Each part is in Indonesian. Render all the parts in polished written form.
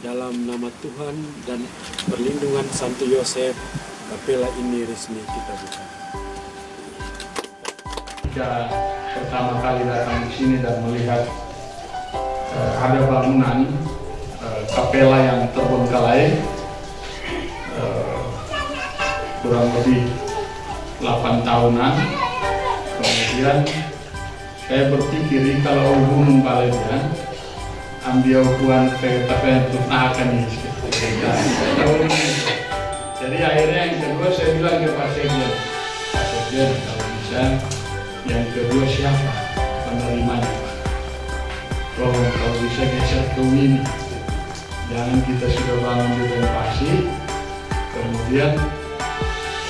Dalam nama Tuhan dan perlindungan Santo Yosef, kapela ini resmi kita buka. Jika pertama kali datang di sini dan melihat ada bangunan kapela yang terbengkalai kurang lebih 8 tahunan, kemudian saya berpikir kalau Gunung Balenya ambil hubungan ke tapi untuk akan jadi akhirnya yang kedua saya bilang ke Pak Sekjen, kalau bisa yang kedua siapa penerimanya Pak, tolong kalau bisa geser ke ini, jangan kita sudah bangun di renovasi kemudian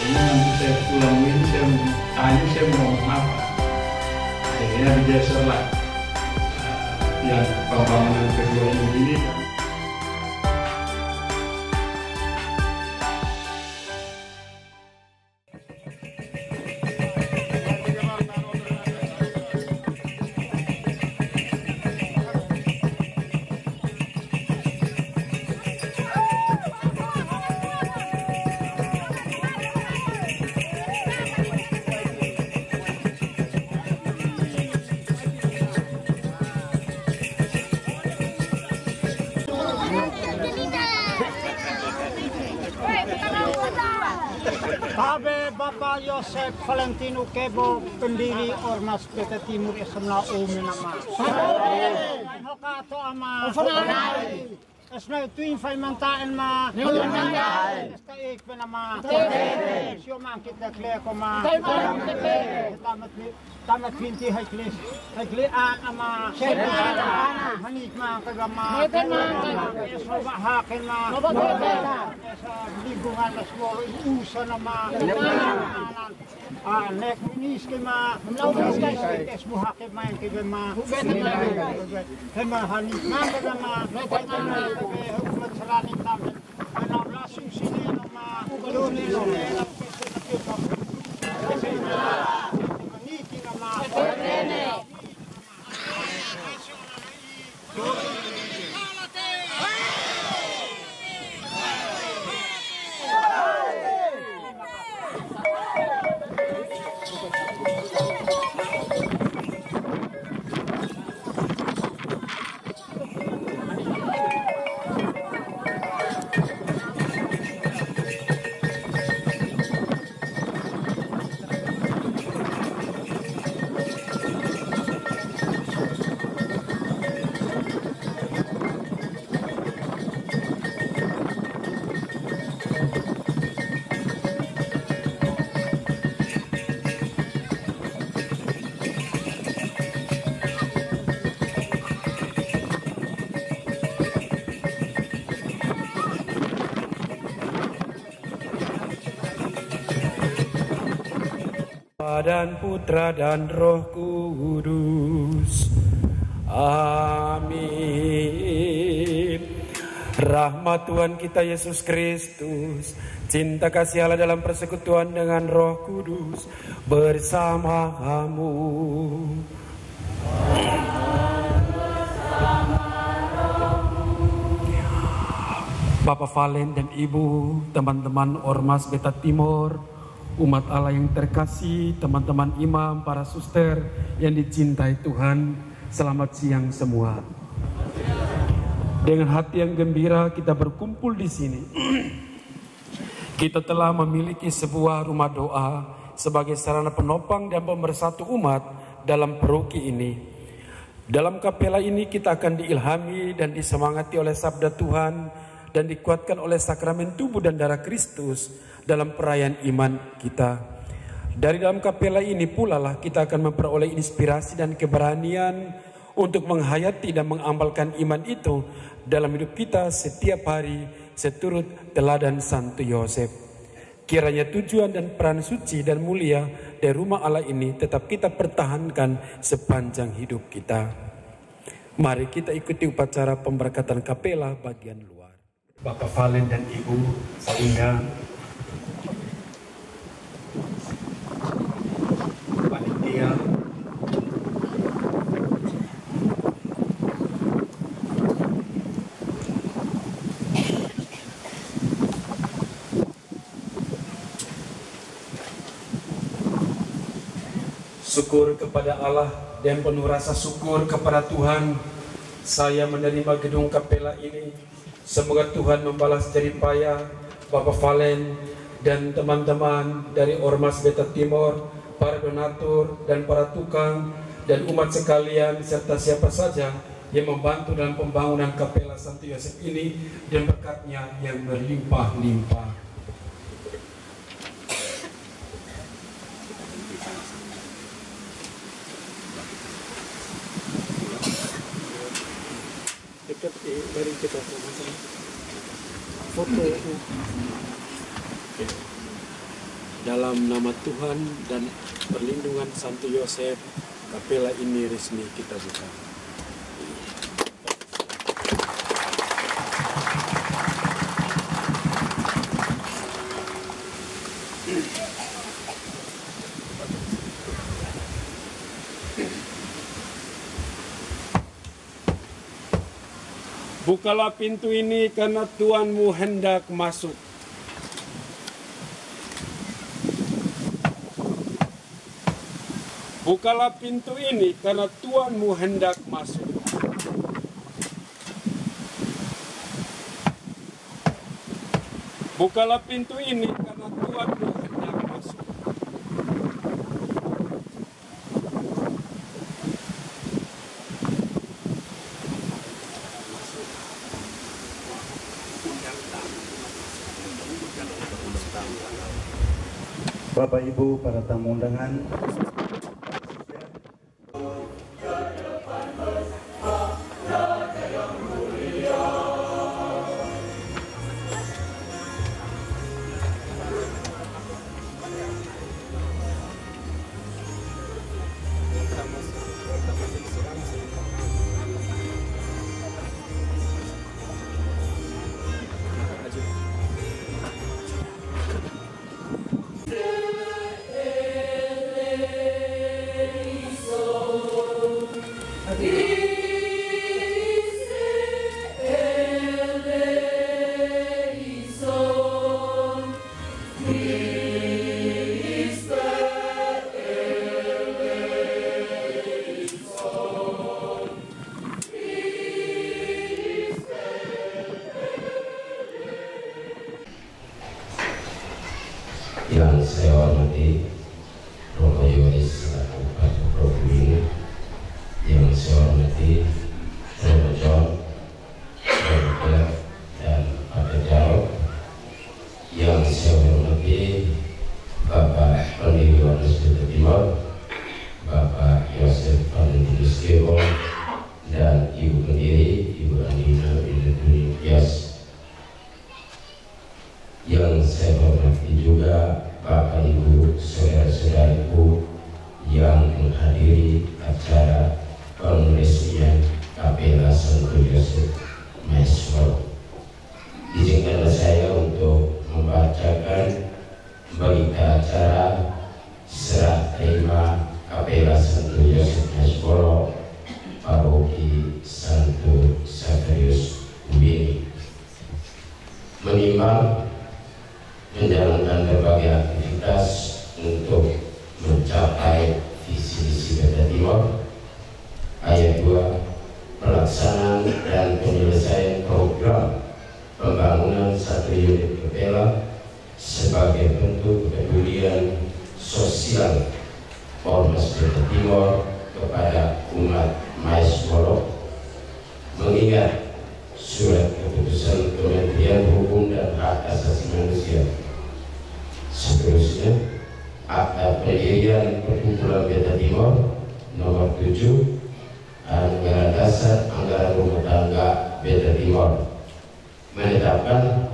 ini nanti saya pulang ini saya tanya saya mau ngomong apa, akhirnya digeser lah yang pembangunan kedua ini. Kami Bapak Yosef Valentino Kebo, pendiri Ormas PT Timur Islam Umi nama. Hokato ama. Esna tuin fai mantain ma. Esta ik penama. Sio man kita kle koma. Tamat pinti hai kles. Hai kle ama. Manik ma kagama. Esna bahakin ma. Esa lingkungan semua usa nama. Nek minis ke ma. Es buhakin ma yang ke ma. Hema hanik ma kagama. Hukuman selanik namin, langsung sini nama Doni nama Niki nama Dan Putra dan Roh Kudus. Amin. Rahmat Tuhan kita Yesus Kristus, cinta kasih Allah dalam persekutuan dengan Roh Kudus bersamamu. Bapak Valen dan Ibu, teman-teman Ormas Beta Timur, umat Allah yang terkasih, teman-teman imam, para suster yang dicintai Tuhan, selamat siang semua. Dengan hati yang gembira kita berkumpul di sini. Kita telah memiliki sebuah rumah doa sebagai sarana penopang dan pemersatu umat dalam paroki ini. Dalam kapela ini kita akan diilhami dan disemangati oleh sabda Tuhan dan dikuatkan oleh sakramen tubuh dan darah Kristus dalam perayaan iman kita. Dari dalam kapela ini pula lah kita akan memperoleh inspirasi dan keberanian untuk menghayati dan mengamalkan iman itu dalam hidup kita setiap hari seturut teladan Santo Yosef. Kiranya tujuan dan peran suci dan mulia dari rumah Allah ini tetap kita pertahankan sepanjang hidup kita. Mari kita ikuti upacara pemberkatan kapela bagian luar. Bapak Valen dan Ibu, sehingga panitia Syukur kepada Allah dan penuh rasa syukur kepada Tuhan, saya menerima gedung kapela ini. Semoga Tuhan membalas jerih payah Bapak Valen dan teman-teman dari Ormas Beta Timor, para donatur dan para tukang dan umat sekalian serta siapa saja yang membantu dalam pembangunan kapela Santo Yosef ini, dan berkatnya yang berlimpah-limpah. Mari kita foto. Dalam nama Tuhan dan perlindungan Santo Yosef, kapela ini resmi kita buka. Bukalah pintu ini karena Tuhanmu hendak masuk. Bukalah pintu ini karena Tuhanmu hendak masuk. Bukalah pintu ini karena Tuhanmu hendak masuk. Bapak Ibu para tamu undangan, yang saya hormati Romo Yoris selaku Paku Provinsi, yang saya hormati Romo John, Romo Bel, dan Pak Jauh, yang saya hormati Bapak Pendiri Ormas Beta Timor, Bapak Yosef Valentinus Kebo, dan Ibu Pendiri Ibu Andina Bidaduni Pias, yang saya hormati juga Bapak Ibu saudara-saudariku yang menghadiri acara peresmian kapela Santo Yosef Maestro. Izinkanlah saya untuk membacakan berita acara serah terima kapela Santo Yosef Maestro Paroki Santo Sakarius Ubini. Menimbang menjalankan berbagai aktivitas untuk mencapai visi-misi Beta Timor. Ayat 2, pelaksanaan dan penyelesaian program pembangunan satu unit kapela sebagai bentuk kepedulian sosial Ormas Beta Timor kepada umat Maestro, mengingat surat keputusan Kementerian Hukum dan Hak Asasi Manusia. Seterusnya, Akta Pendirian Perkumpulan Beta Timor nomor 7, Anggaran Dasar Anggaran Rumah Tangga Beta Timor, menetapkan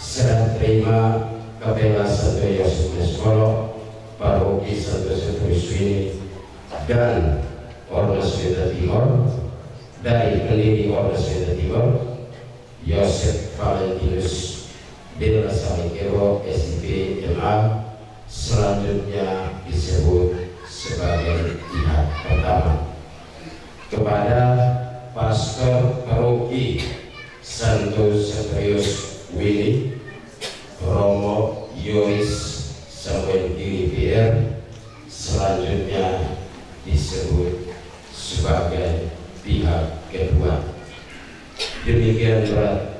serah terima kapela Santo Yosef Maestro Paroki Santo Sakarius Ubini dan Ormas Beta Timor dari pendiri Ormas Beta Timor Yosef Valentinus Dela Salikero SIP MA, selanjutnya disebut sebagai pihak pertama, kepada Pastor Paroki Santo Sakarius Ubini Romo Yoris Samuel Diri PR, selanjutnya demikian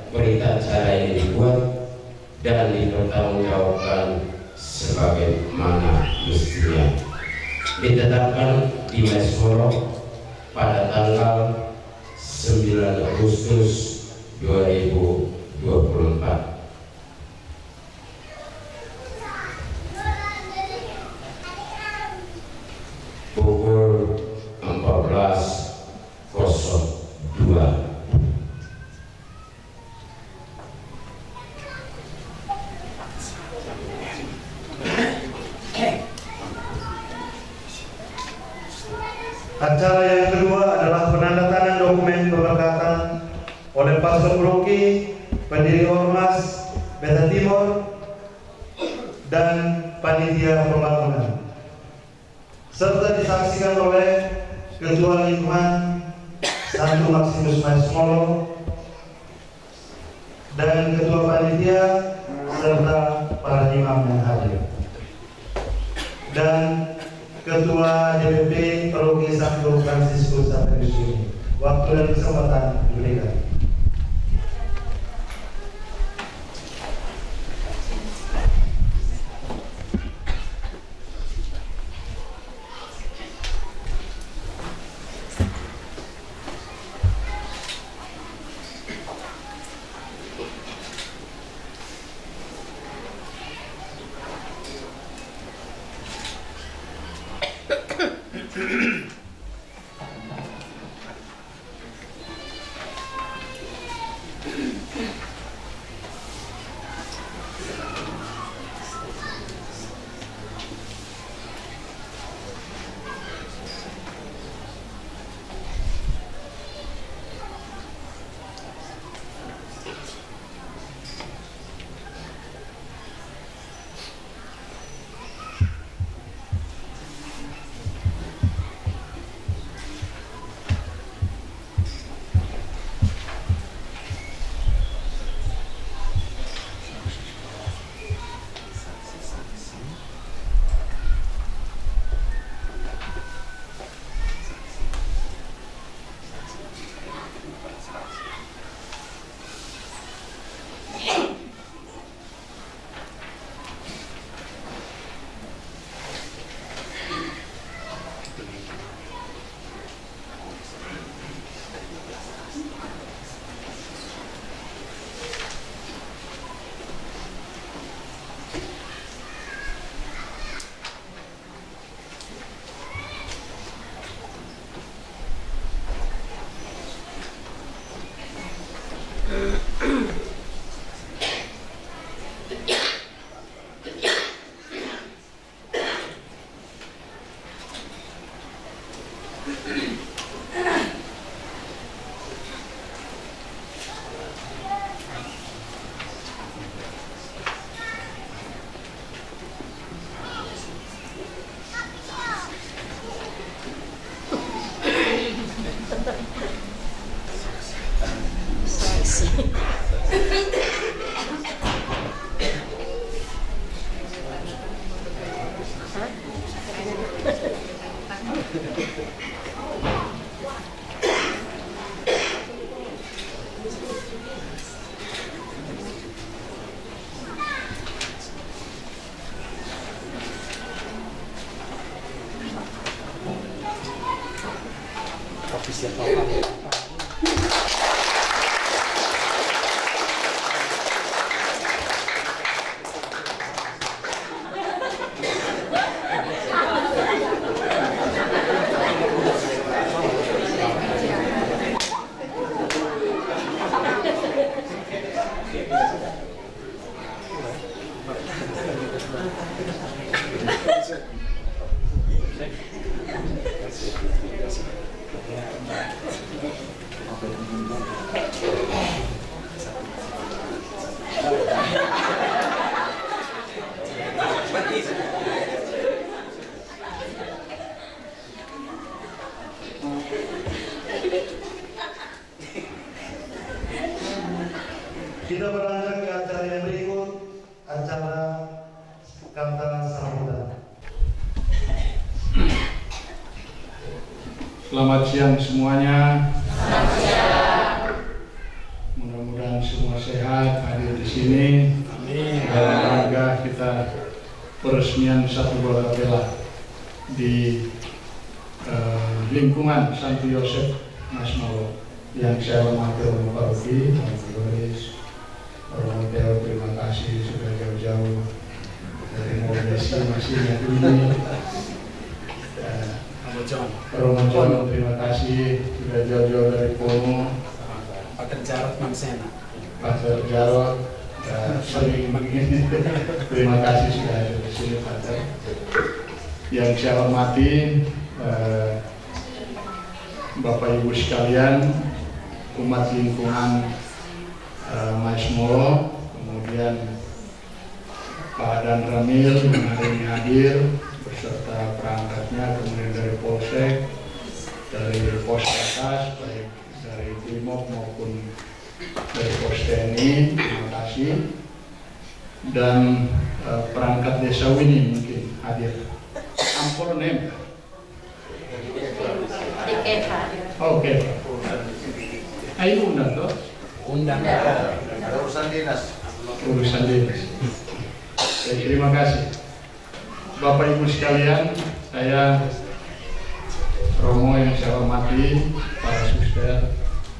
berita acara ini dibuat dan dipertanggungjawabkan sebagaimana mestinya. Ditetapkan di Mesmoro pada tanggal 9 Agustus 2024. Pukul 14.02. Acara yang kedua adalah penandatanganan dokumen pemberkatan oleh Pastor Broki, pendiri Ormas Beta Timor, dan panitia pembangunan, serta disaksikan oleh Ketua Lingkungan Santo Maximus Maesmolo dan Ketua Panitia serta para imam yang hadir, dan Ketua DPP Paroki Santo Fransiskus Xaverius ini. Waktu dan kesempatan diberikan. Kita berlanjut ke acara yang berikut, acara kata sambutan. Selamat siang semuanya. Mudah-mudahan semua sehat hadir di sini. Amin. Dalam rangka kita peresmian satu Bala di lingkungan Santo Yosef Mas Molo. Yang saya hormati Romo Paroki, Romo Doris, Romo Teo, terima kasih sudah jauh-jauh dari Moldesi masih ini. Romo John, terima kasih sudah jauh-jauh dari Pono. Pak Jarot Mansena. Pak Jarot sering begini. Terima kasih sudah ada di sini Pak. Yang saya hormati Bapak Ibu sekalian, umat lingkungan Mas Molo, kemudian Pak Dan Ramil yang hari ini hadir beserta perangkatnya, kemudian dari Polsek, dari Pos Atas, baik dari Brimob maupun dari Pos TNI, terima kasih. Dan perangkat desa Wini mungkin hadir. Ampun nem. Oke. Ayo undang toh? Undang. Ada urusan dinas. Urusan dinas. Terima kasih. Bapak Ibu sekalian, saya Romo yang saya hormati, para suster,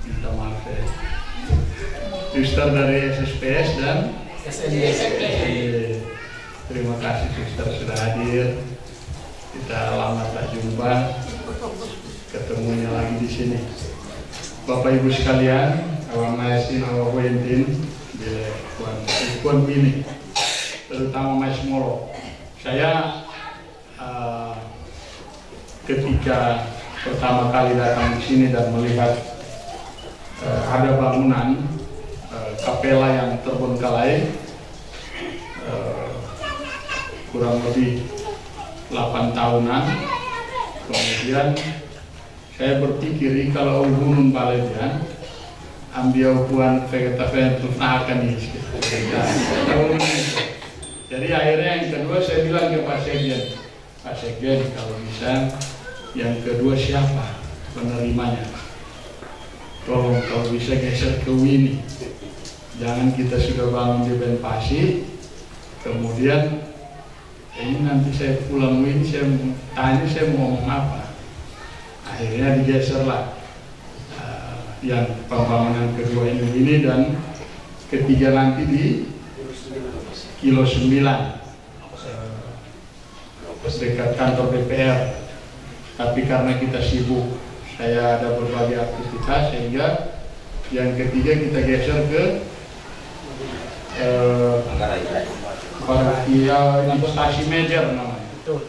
minta maaf ya. Suster dari SSPS dan SND. Terima kasih suster sudah hadir. Kita lama tak jumpa, ketemunya lagi di sini. Bapak Ibu sekalian, awang naisin awang wentin, bila kuan ini, terutama Mas Molo. Saya ketika pertama kali datang di sini dan melihat ada bangunan kapela yang terbengkalai, kurang lebih 8 tahunan. Kemudian saya berpikir kalau gunung Baledian ambil buan vegetatif akan ini. Jadi akhirnya yang kedua saya bilang ke Pak Sekjen kalau bisa yang kedua siapa penerimanya, tolong kalau bisa geser ke Wini, jangan kita sudah bangun di Benpasi kemudian ini nanti saya pulang Wini saya tanya saya mau ngomong apa. Akhirnya digeserlah yang pembangunan kedua ini dan ketiga nanti di Kilo 9 dekat kantor DPR. Tapi karena kita sibuk, saya ada berbagai aktivitas sehingga yang ketiga kita geser ke stasiun Major namanya. Betul,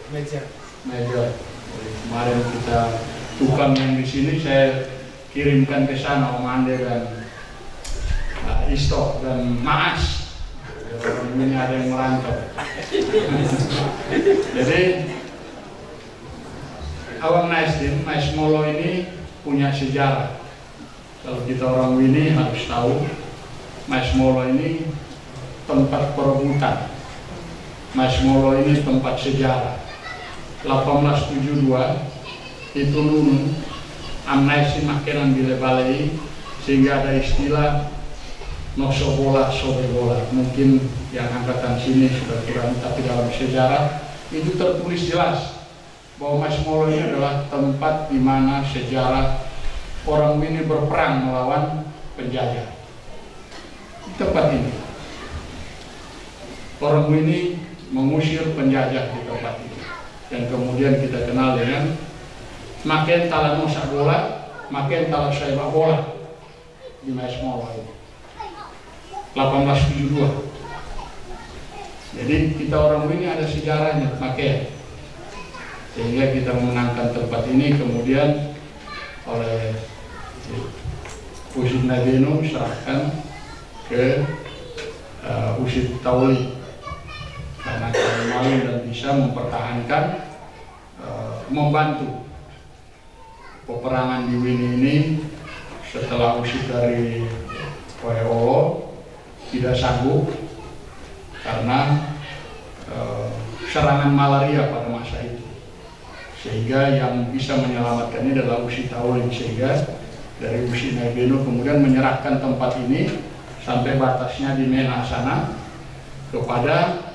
Major. Kemarin kita tukang yang di sini saya kirimkan ke sana Om Ande dan Isto dan Maas. Ini ada yang merantau. Jadi Awang Naisdin, Mas Molo ini punya sejarah. Kalau kita orang Wini harus tahu, Mas Molo ini tempat perebutan. Mas Molo ini tempat sejarah. 1872 itu Nunun amnesi makinan bile-balai sehingga ada istilah noso bola sobe bola. Mungkin yang angkatan sini sudah kurang, tapi dalam sejarah itu tertulis jelas bahwa Mas Molo ini adalah tempat di mana sejarah orang Wini berperang melawan penjajah. Di tempat ini orang Wini mengusir penjajah di tempat ini, dan kemudian kita kenal dengan makin tala nosa bola, makin tala sepak bola di Mas Molo ini 1872. Jadi kita orang ini ada sejarahnya makin, sehingga kita memenangkan tempat ini kemudian oleh Usid Nadino serahkan ke Usid Tauli karena kami malu dan bisa mempertahankan membantu peperangan di Wini ini setelah Usid dari Poeolo tidak sanggup karena serangan malaria pada masa itu, sehingga yang bisa menyelamatkan ini adalah Usid Tauli, sehingga dari USI Naibeno kemudian menyerahkan tempat ini sampai batasnya di Mena sana kepada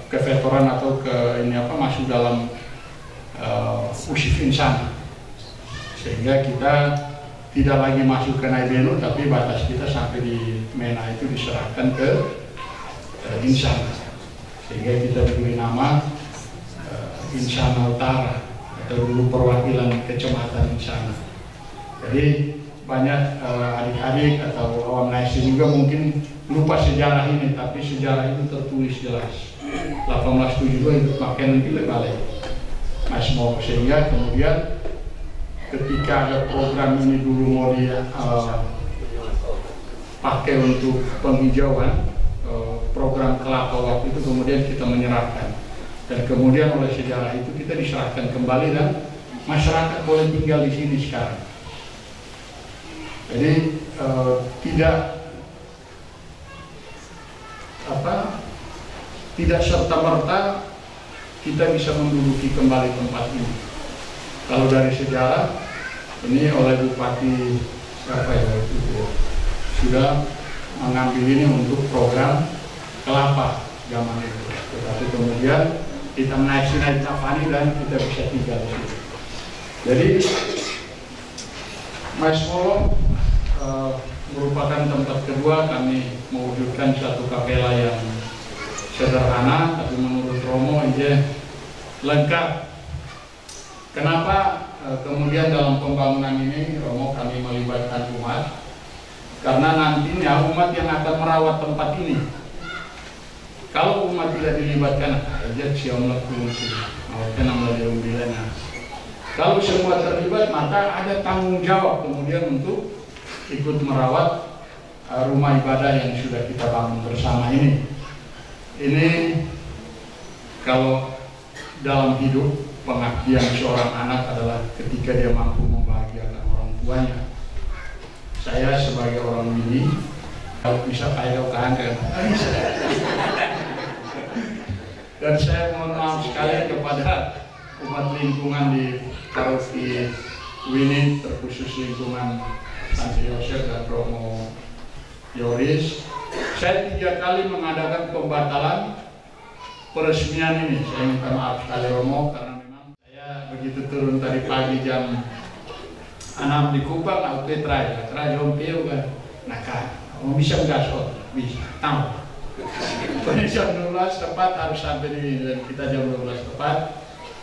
kevetoran atau masuk dalam USIF Insana, sehingga kita tidak lagi masuk ke Naibeno tapi batas kita sampai di Mena itu diserahkan ke Insana, sehingga kita diberi nama Insana Utara atau dulu perwakilan kecamatan Insana. Jadi banyak adik-adik atau awam Naisi juga mungkin lupa sejarah ini, tapi sejarah itu tertulis jelas. 1872 itu pakai nanti lebih Mas Molo, sehingga kemudian ketika ada program ini dulu mau pakai untuk penghijauan program kelapa waktu itu, kemudian kita menyerahkan, dan kemudian oleh sejarah itu kita diserahkan kembali dan masyarakat boleh tinggal di sini sekarang. Jadi tidak serta-merta kita bisa menduduki kembali tempat ini. Kalau dari sejarah ini oleh Bupati sudah mengambil ini untuk program kelapa zaman itu. Tetapi kemudian kita menaiki Tafani dan kita bisa tinggal di sini. Jadi Mas Molo merupakan tempat kedua kami mewujudkan satu kapela yang sederhana, tapi menurut Romo ini lengkap. Kenapa kemudian dalam pembangunan ini Romo kami melibatkan umat? Karena nantinya umat yang akan merawat tempat ini. Kalau umat tidak dilibatkan, aja siomlah kunci, kalau semua terlibat, maka ada tanggung jawab kemudian untuk ikut merawat rumah ibadah yang sudah kita bangun bersama ini. Ini kalau dalam hidup, pengabdian seorang anak adalah ketika dia mampu membahagiakan orang tuanya. Saya sebagai orang bini, kalau bisa kayak kan. Dan saya mohon maaf sekali kepada umat lingkungan di Paroki Wini, terkhusus lingkungan Santi Yosef dan Romo Yoris. Saya 3 kali mengadakan pembatalan peresmian ini. Saya minta maaf sekali Romo, karena memang saya begitu turun tadi pagi jam 6 di Kupang, aku try jompeo kan, nah kan, mau bisa nggak so, bisa, tahu. Pada jam 12 tepat harus sampai di, dan kita jam 12 tepat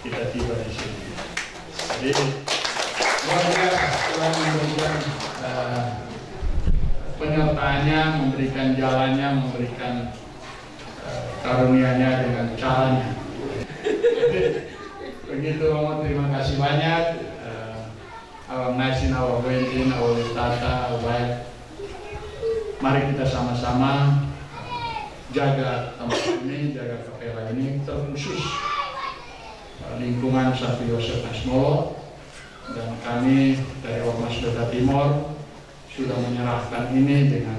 kita tiba di sini. Jadi luar biasa Tuhan memberikan penyertaannya, memberikan jalannya, memberikan karunia-Nya dengan caranya. Begitu Romo, terima kasih banyak. Awam Naisin, awam Wentin, awam Tata, awam. Mari kita sama-sama jaga tempat ini, jaga kapela ini, terkhusus lingkungan Santi Yosef Mas Molo, dan kami dari Ormas Beta Timor sudah menyerahkan ini dengan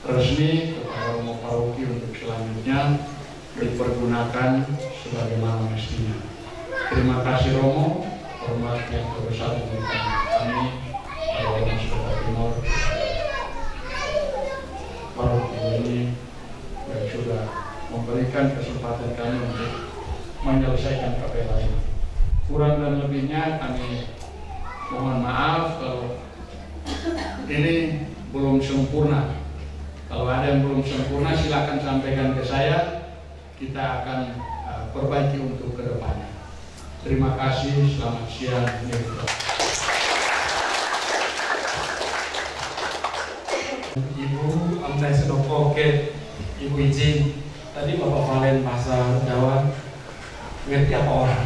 resmi kepada Romo Paroki untuk selanjutnya dipergunakan sebagaimana mestinya. Terima kasih Romo, hormat yang terbesar diberikan kami dari Ormas Beta Timor Paroki ini yang sudah memberikan kesempatan kami untuk menyelesaikan kapela ini. Kurang dan lebihnya kami mohon maaf kalau ini belum sempurna. Kalau ada yang belum sempurna silakan sampaikan ke saya, kita akan perbaiki untuk kedepannya. Terima kasih, selamat siang. Ibu Amnai Sedokoket, Ibu izin, tadi Bapak Valen bahasa Jawa ngerti apa orang?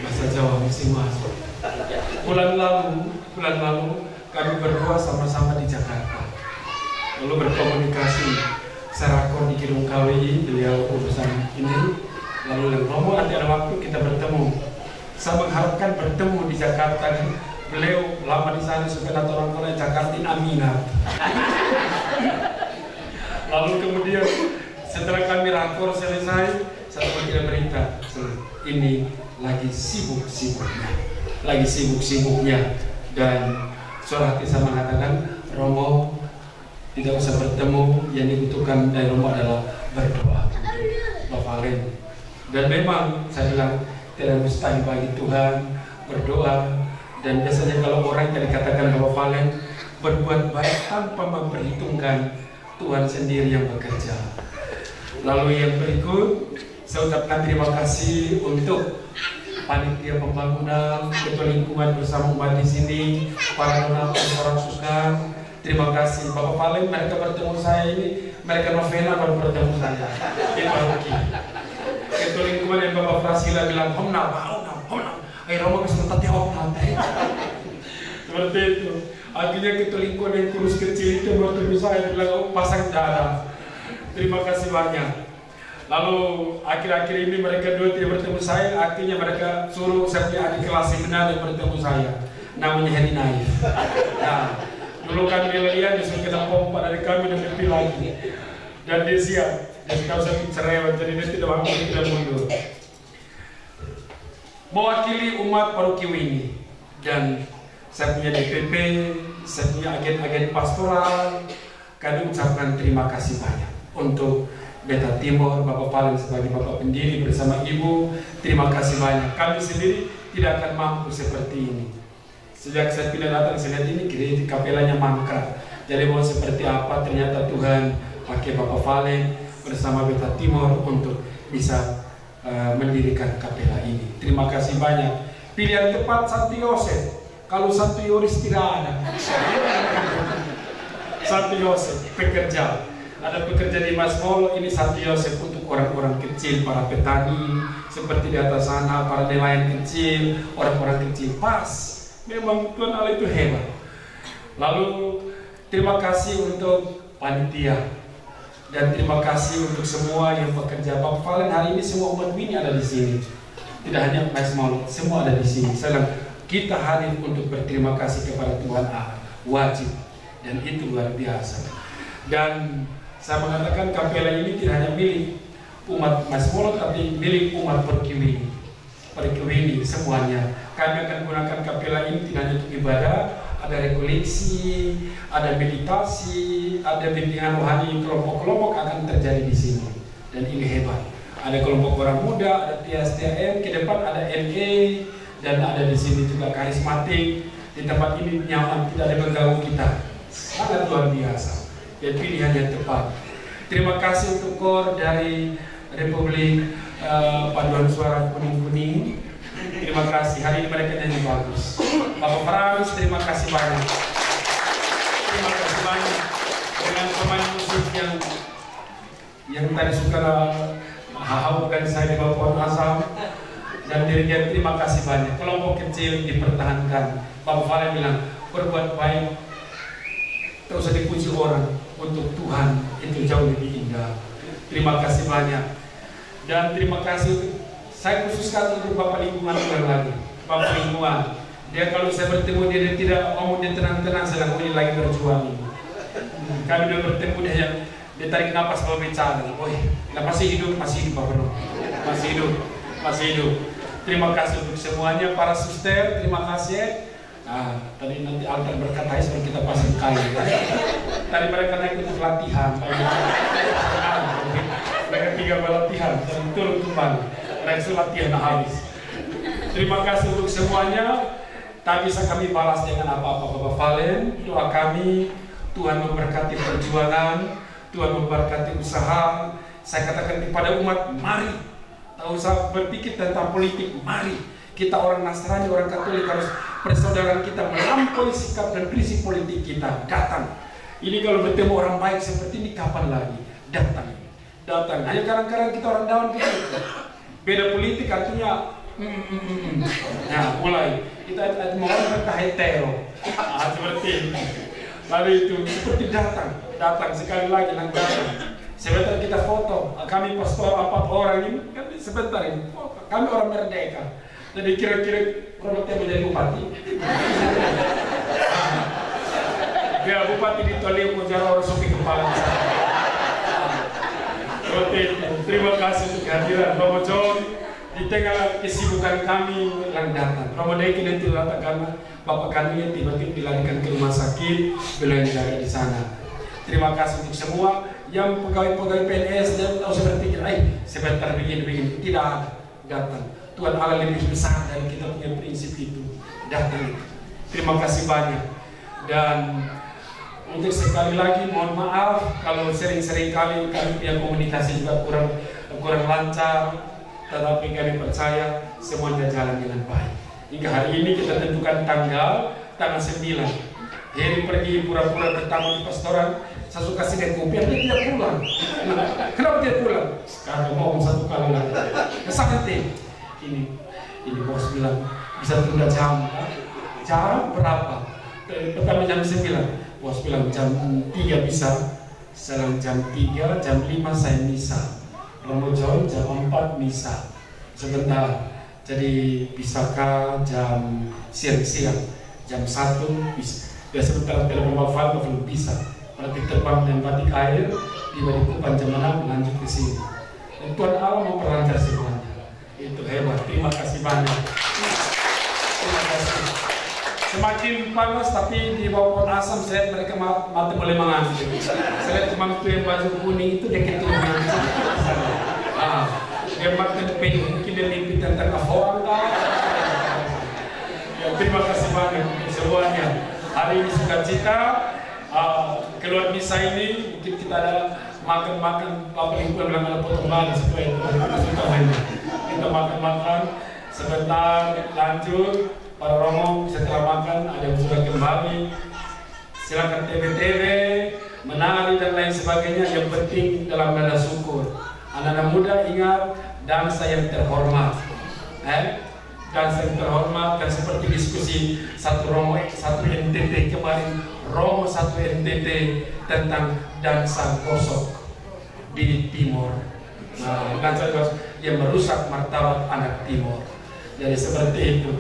Bahasa Jawa mesti masuk. Bulan lalu kami berdua sama-sama di Jakarta, lalu berkomunikasi serakor di Gedung KWI, beliau urusan ini, lalu yang Romo nanti ada waktu kita bertemu. Saya mengharapkan bertemu di Jakarta, beliau lama di sana supaya orang kalau Jakarta ini Aminah. Lalu kemudian setelah kami rakor selesai, saya bagian berita ini lagi sibuk-sibuknya, dan suara hati saya mengatakan, Romo tidak usah bertemu, yang dibutuhkan dari Romo adalah berdoa, Bapak Valen. Dan memang saya bilang tidak mustahil bagi Tuhan berdoa. Dan biasanya kalau orang yang dikatakan Bapak Valen berbuat baik tanpa memperhitungkan, Tuhan sendiri yang bekerja. Lalu yang berikut, saya ucapkan terima kasih untuk panitia pembangunan, ketua lingkungan bersama umat di sini, para donatur, para sukan. Terima kasih Bapak Valen, mereka bertemu saya ini, mereka novena baru bertemu saya. Ketua lingkungan yang Bapak Prasila bilang, Homna, ayo Romo bisa mentati Homna. Seperti itu. Akhirnya ketua lingkungan yang kurus kecil itu bertemu saya, bilang, pasang dada. Terima kasih banyak. Lalu akhir-akhir ini mereka dua tidak bertemu saya, akhirnya mereka suruh setiap adik kelas seminar yang bertemu saya, namanya Hedi Naif. Nah, dulu kami lihat disuruh kena pompa dari kami dan lebih lagi, dan dia siap. Dan kalau saya cerewet, jadi dia tidak mampu, tidak mundur. Mewakili umat paroki ini, dan saya punya DPP, saya punya agen-agen pastoral, kami ucapkan terima kasih banyak untuk Beta Timur, Bapak Valen sebagai Bapak pendiri bersama Ibu, terima kasih banyak. Kami sendiri tidak akan mampu seperti ini. Sejak saya pindah datang, saya lihat ini gereja kapelanya mangkrak. Jadi mau seperti apa, ternyata Tuhan pakai Bapak Valen bersama Beta Timur untuk bisa mendirikan kapela ini. Terima kasih banyak. Pilihan tepat Santo Yosef. Kalau Santo Yoris tidak ada. Santo Yosef pekerja. Ada pekerja di Masmolo, ini Santo Yosef untuk orang-orang kecil, para petani seperti di atas sana, para nelayan kecil, orang-orang kecil. Pas, memang Tuhan Allah itu hebat. Lalu terima kasih untuk panitia, dan terima kasih untuk semua yang bekerja. Bapak Valen hari ini semua umat Bini ada di sini, tidak hanya Masmolo, semua ada di sini. Saya kita hadir untuk berterima kasih kepada Tuhan Allah, wajib, dan itu luar biasa. Dan saya mengatakan kapela ini tidak hanya milik umat Masmolo, tapi milik umat Perkiwini semuanya. Kami akan gunakan kapela ini tidak hanya untuk ibadah, ada rekoleksi, ada meditasi, ada bimbingan rohani, kelompok-kelompok akan terjadi di sini. Dan ini hebat. Ada kelompok orang muda, ada TSTM, ke depan ada NE, dan ada di sini juga karismatik. Di tempat ini nyaman, tidak ada mengganggu kita. Sangat luar biasa. Dan pilihan yang tepat. Terima kasih untuk KOR dari Republik Paduan Suara Kuning-Kuning. Terima kasih, hari ini mereka nyanyi bagus. Bapak Frans, terima kasih banyak. Terima kasih banyak dengan pemain musik yang tadi suka hahaukan saya di bawah asam. Dan dirinya terima kasih banyak. Kelompok kecil dipertahankan. Bapak Valen bilang, berbuat baik, tak usah dipuji orang. Untuk Tuhan itu jauh lebih indah. Terima kasih banyak. Dan terima kasih, saya khususkan untuk Bapak Lingkungan lagi. Bapak Lingkungan, dia kalau saya bertemu dia tidak ngomong, dia tenang-tenang, saya ini lagi berjuang ini. Kami udah bertemu dia tarik napas kalau bicara. Oh, masih hidup Bapak Romo. Masih hidup. Terima kasih untuk semuanya, para suster, terima kasih. Nah, tadi nanti altar berkata supaya kita pasang kayu. Tadi mereka naik untuk latihan. Mereka 3 latihan, dan turun kembali. Mereka latihan habis. Terima kasih untuk semuanya. Tak bisa kami balas dengan apa-apa Bapak Valen. Doa kami, Tuhan memberkati perjuangan, Tuhan memberkati usaha. Saya katakan kepada umat, mari. Tak usah berpikir tentang politik, mari. Kita orang Nasrani, orang Katolik harus persaudaraan kita melampaui sikap dan prinsip politik kita. Datang. Ini kalau bertemu orang baik seperti ini kapan lagi? Datang. Hanya kadang-kadang kita orang daun kita. Beda politik artinya Nah, mulai kita mau mereka hetero. Seperti ini. Lalu itu seperti datang sekali lagi datang. Sebentar kita foto. Kami pastor 4 orang ini kan sebentar ini. Kami orang merdeka. Jadi kira-kira produknya menjadi bupati. Biar bupati ditolak menjadi orang sopi kepala. Terima kasih untuk kehadiran Bapak John di di tengah kesibukan kami yang datang. Ramadan ini nanti karena bapak kami yang tiba-tiba dilarikan ke rumah sakit, beliau yang jaga di sana. Terima kasih untuk semua yang pegawai-pegawai PNS dan tahu seperti sebentar begini tidak datang. Tuhan Allah lebih besar dari kita punya prinsip itu, datang. Terima kasih banyak. Dan untuk sekali lagi mohon maaf kalau sering-sering kali kami punya komunikasi juga kurang lancar, tetapi kami percaya semuanya jalan dengan baik. Hingga hari ini kita tentukan tanggal 9. Heri pergi pura-pura bertamu di pastoran, saya suka kasih dia kopi, dia tidak pulang. Kenapa dia pulang? Sekarang mau satu kali lagi. Nanti ini bos bilang bisa tunda jam berapa? Pertama jam 9. Bos bilang jam 3 bisa. Selang jam 3, jam 5 saya misa. Romo jam 4 misa. Sebentar. Jadi bisakah jam siang jam 1 bisa. Ya sebentar telepon Bapak belum bisa. Berarti terbang dan batik air tiba di Kupang jam 6 lanjut ke sini. Dan Tuhan Allah memperlancar semuanya. Itu hebat. Terima kasih banyak. Terima kasih. Semakin panas tapi di bawah pohon asam saya lihat mereka mati mulai mengantuk. Saya lihat teman yang baju kuning itu dia keturunan. Dia makan pengen mungkin dia mimpi tentang ahoang. Ya, terima kasih banyak untuk semuanya. Hari ini sukacita keluar misa ini mungkin kita ada makan Bapak Ibu bilang ada potong balik supaya kita makan sebentar lanjut para romo setelah makan ada yang sudah kembali silakan TV menari dan lain sebagainya. Yang penting dalam nada syukur. Anak-anak muda ingat dansa yang terhormat. Dansa yang terhormat dan seperti diskusi satu Romo satu NTT kemarin, Romo satu NTT tentang dansa gosok di Timor. Dansa gosok yang merusak martabat anak Timor. Jadi seperti itu.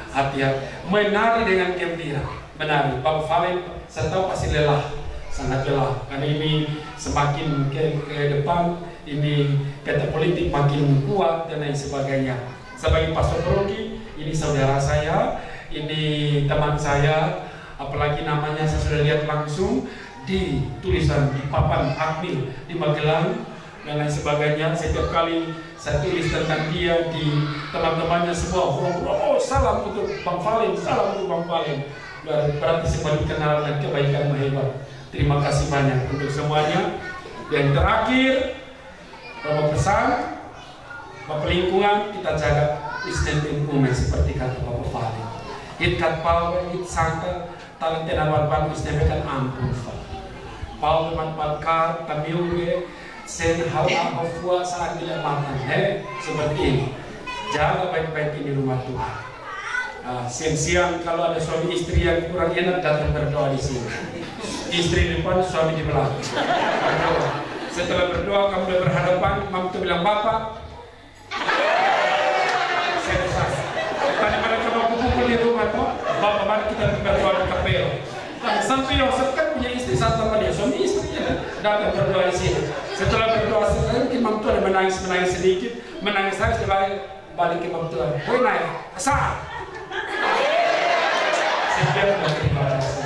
Hati-hati menari dengan gembira, menari. Bapak Valen saya tahu pasti lelah, sangat lelah karena ini semakin ke depan ini peta politik makin kuat dan lain sebagainya. Sebagai pastor paroki, ini saudara saya, ini teman saya, apalagi namanya saya sudah lihat langsung di tulisan di papan Akmil di Magelang dan lain sebagainya. Setiap kali saya tulis tentang dia di teman-temannya semua, salam untuk Bang Valen, salam untuk Bang Valen. Berarti sebuah kenal dan kebaikan hebat. Terima kasih banyak untuk semuanya. Yang terakhir, Bapak pesan, Bapak lingkungan kita jaga istimewa umat seperti kata Bapak Valen. Itkat power, it sangka talentena barban istimewa kan ampun. Power manfaatkan tamiuge sen hal afwa saat tidak matang. Seperti ini. Jaga baik-baik ini rumah Tuhan. Siang-siang kalau ada suami istri yang kurang enak datang berdoa di sini. Istri di depan, suami di belakang. Berdoa. Setelah berdoa kamu udah berhadapan, kamu tuh bilang Bapak. Tadi mereka mau kumpul di rumah tuh, Bapak mari kita berdoa di kapel. Sampai Yosef kan punya istri satu sama dia, suami istrinya datang berdoa di sini. Setelah berdoa selesai, mungkin Mam Tuhan menangis sedikit, menangis lagi balik ke Mam Tuhan. Woi naik, asal. Sekian dari